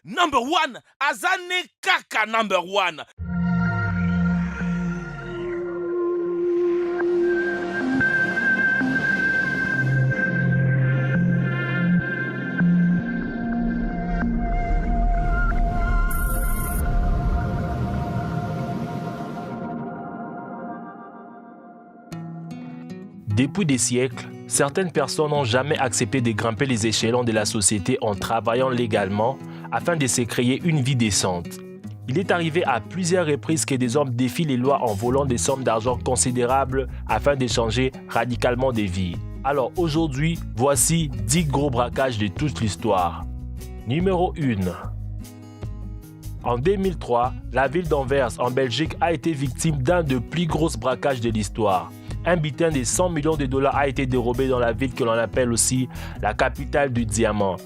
Number one, Azane Kaka number one. Depuis des siècles, certaines personnes n'ont jamais accepté de grimper les échelons de la société en travaillant légalement afin de se créer une vie décente. Il est arrivé à plusieurs reprises que des hommes défient les lois en volant des sommes d'argent considérables afin de changer radicalement de vie. Alors aujourd'hui, voici 10 gros braquages de toute l'histoire. Numéro 1. En 2003, la ville d'Anvers en Belgique a été victime d'un des plus gros braquages de l'histoire. Un butin de 100 millions de dollars a été dérobé dans la ville que l'on appelle aussi la capitale du diamant.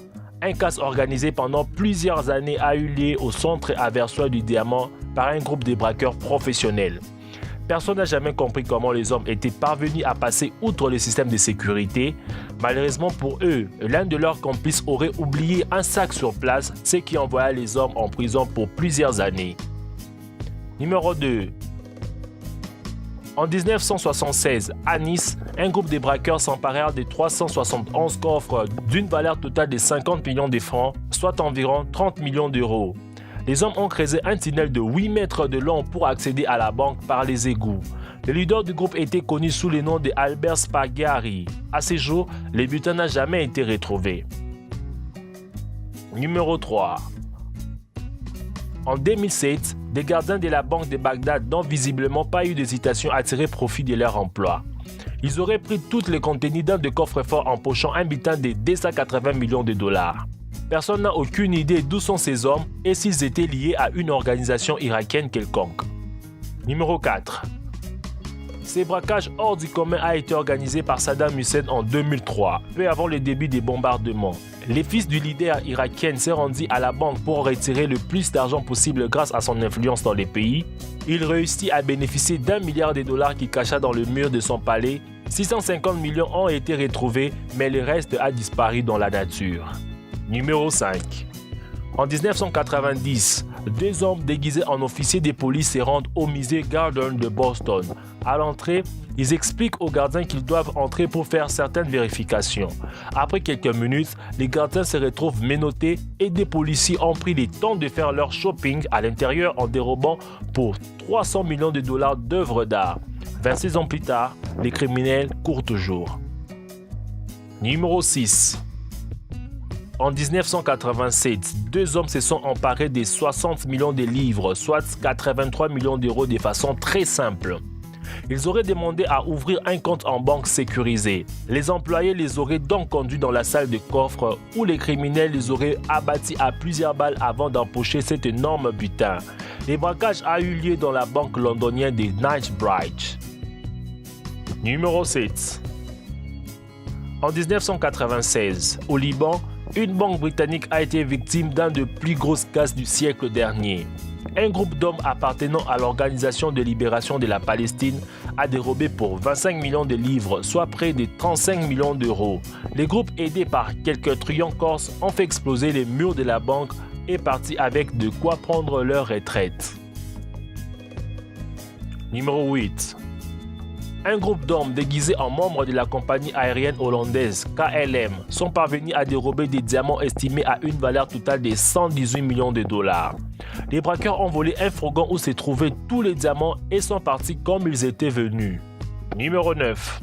Un casse organisé pendant plusieurs années a eu lieu au centre aversoir du diamant par un groupe de braqueurs professionnels. Personne n'a jamais compris comment les hommes étaient parvenus à passer outre le système de sécurité. Malheureusement pour eux, l'un de leurs complices aurait oublié un sac sur place, ce qui envoya les hommes en prison pour plusieurs années. Numéro 2. En 1976, à Nice, un groupe de braqueurs s'emparèrent de 371 coffres d'une valeur totale de 50 millions de francs, soit environ 30 millions d'euros. Les hommes ont creusé un tunnel de 8 mètres de long pour accéder à la banque par les égouts. Le leader du groupe était connu sous le nom de Albert Spaghiari. À ce jour, le butin n'a jamais été retrouvé. Numéro 3. En 2007, des gardiens de la banque de Bagdad n'ont visiblement pas eu d'hésitation à tirer profit de leur emploi. Ils auraient pris tout le contenu d'un de coffre-fort en pochant un butin de 280 millions de dollars. Personne n'a aucune idée d'où sont ces hommes et s'ils étaient liés à une organisation irakienne quelconque. Numéro 4. Ce braquage hors du commun a été organisé par Saddam Hussein en 2003, peu avant le début des bombardements. Les fils du leader irakien s'est rendu à la banque pour retirer le plus d'argent possible grâce à son influence dans le pays. Il réussit à bénéficier d'1 milliard de dollars qu'il cacha dans le mur de son palais. 650 millions ont été retrouvés, mais le reste a disparu dans la nature. Numéro 5. En 1990, deux hommes déguisés en officiers de police se rendent au musée Garden de Boston. À l'entrée, ils expliquent aux gardiens qu'ils doivent entrer pour faire certaines vérifications. Après quelques minutes, les gardiens se retrouvent menottés et des policiers ont pris le temps de faire leur shopping à l'intérieur en dérobant pour 300 millions de dollars d'œuvres d'art. 26 ans plus tard, les criminels courent toujours. Numéro 6. En 1987, deux hommes se sont emparés des 60 millions de livres, soit 83 millions d'euros de façon très simple. Ils auraient demandé à ouvrir un compte en banque sécurisé. Les employés les auraient donc conduits dans la salle de coffre où les criminels les auraient abattus à plusieurs balles avant d'empocher cet énorme butin. Le braquage a eu lieu dans la banque londonienne de Knightsbridge. Numéro 7. En 1996, au Liban, une banque britannique a été victime d'un des plus grosses casses du siècle dernier. Un groupe d'hommes appartenant à l'Organisation de libération de la Palestine a dérobé pour 25 millions de livres, soit près de 35 millions d'euros. Les groupes aidés par quelques truands corses ont fait exploser les murs de la banque et partis avec de quoi prendre leur retraite. Numéro 8. Un groupe d'hommes déguisés en membres de la compagnie aérienne hollandaise KLM sont parvenus à dérober des diamants estimés à une valeur totale de 118 millions de dollars. Les braqueurs ont volé un fourgon où se trouvaient tous les diamants et sont partis comme ils étaient venus. Numéro 9.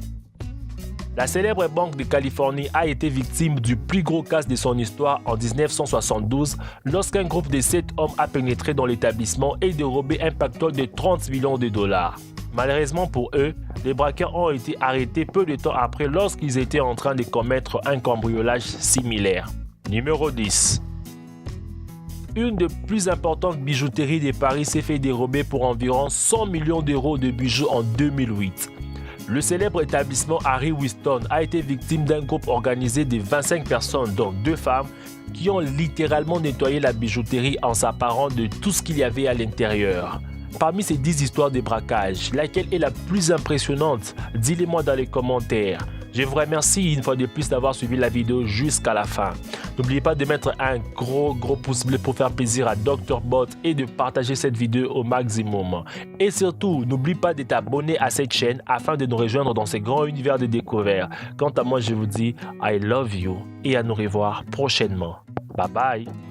La célèbre banque de Californie a été victime du plus gros casse de son histoire en 1972 lorsqu'un groupe de 7 hommes a pénétré dans l'établissement et dérobé un pactole de 30 millions de dollars. Malheureusement pour eux, les braqueurs ont été arrêtés peu de temps après lorsqu'ils étaient en train de commettre un cambriolage similaire. Numéro 10. Une des plus importantes bijouteries de Paris s'est fait dérober pour environ 100 millions d'euros de bijoux en 2008. Le célèbre établissement Harry Winston a été victime d'un groupe organisé de 25 personnes, dont 2 femmes, qui ont littéralement nettoyé la bijouterie en s'apparant de tout ce qu'il y avait à l'intérieur. Parmi ces 10 histoires de braquage, laquelle est la plus impressionnante? Dites-le-moi dans les commentaires. Je vous remercie une fois de plus d'avoir suivi la vidéo jusqu'à la fin. N'oubliez pas de mettre un gros pouce bleu pour faire plaisir à Dr Bot et de partager cette vidéo au maximum. Et surtout, n'oublie pas de t'abonner à cette chaîne afin de nous rejoindre dans ce grand univers de découverte. Quant à moi, je vous dis I love you et à nous revoir prochainement. Bye bye.